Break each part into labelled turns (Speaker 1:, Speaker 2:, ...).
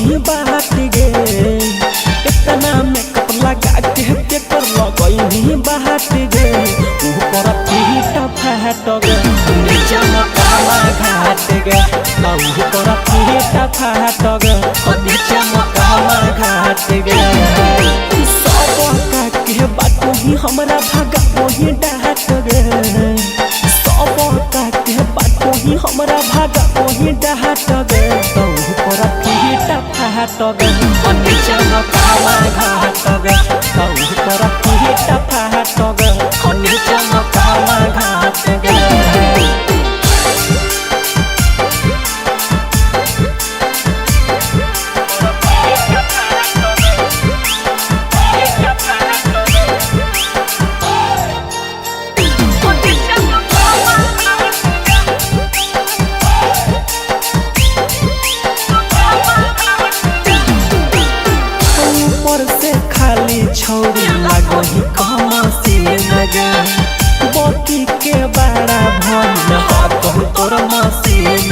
Speaker 1: लगनी बाट गे इतना मेकअप लगा के कर लगनी बाट गे ऊपर पीटा फाट गे नीचे मकावा घाट गे ऊपर पीटा फाट गे नीचे मकावा घाट गे सब का के बात ही हमरा भागा वही डाट गे सब का के बात ही हमरा भागा वही डाट गे ऊपर पीटा फाट गे नीचे मकावा घाट गे ऊपर पीटा फाट गे नीचे मकावा घाट गे खाली छौरी लागही कमसी लगे बकी के बड़ा भन कहू तोर मसीन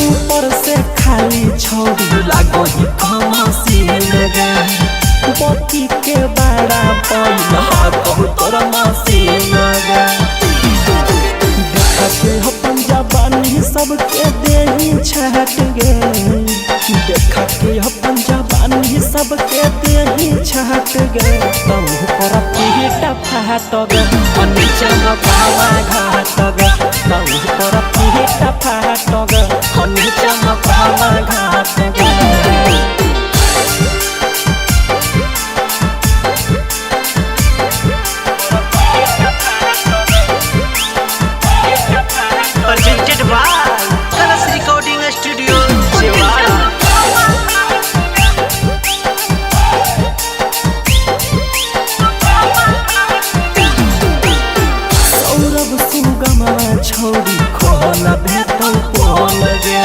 Speaker 1: ऊपर से खाली छौरी लागही कमसी लगे बकी के बड़ा भन कहू तोर मसीन देखा के हो पंजाबानी सबके देही छहट गे देखा के पंजाबानी सबके देही छहट गे ऊपर पीटा फाट गे नीचे मकावा घाट गे ऊपर पीटा फाट गे नीचे मकावा घाट गे
Speaker 2: presented by Colors Recording Studio, Jiwara.
Speaker 1: Saurabh सुगमा छौरी खोला भेटौ पोल गे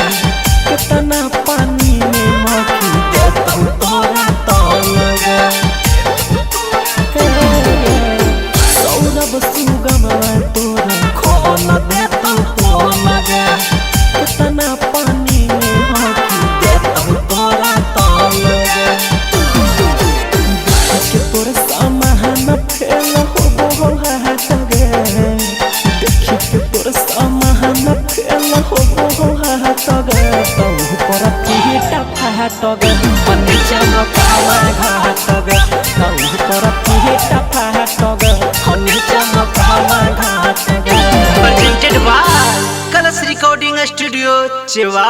Speaker 1: कितना पानी में मखी देतौ तोरा तौल गे सौरभ सुगमा तोरा खोला भेटौ पोल गे कितना पानी में मखी देतौ तोरा तौल गे देख के तोर सामान फेल हो हाथ गे देखी के तोर सामान फेल हो हाथ गे ऊपर पीटा फाट गे नीचे मकावा घाट गे ऊपर पीटा फाट गे नीचे मकावा घाट गे
Speaker 2: Presented by Colors Recording Studio, Jiwara.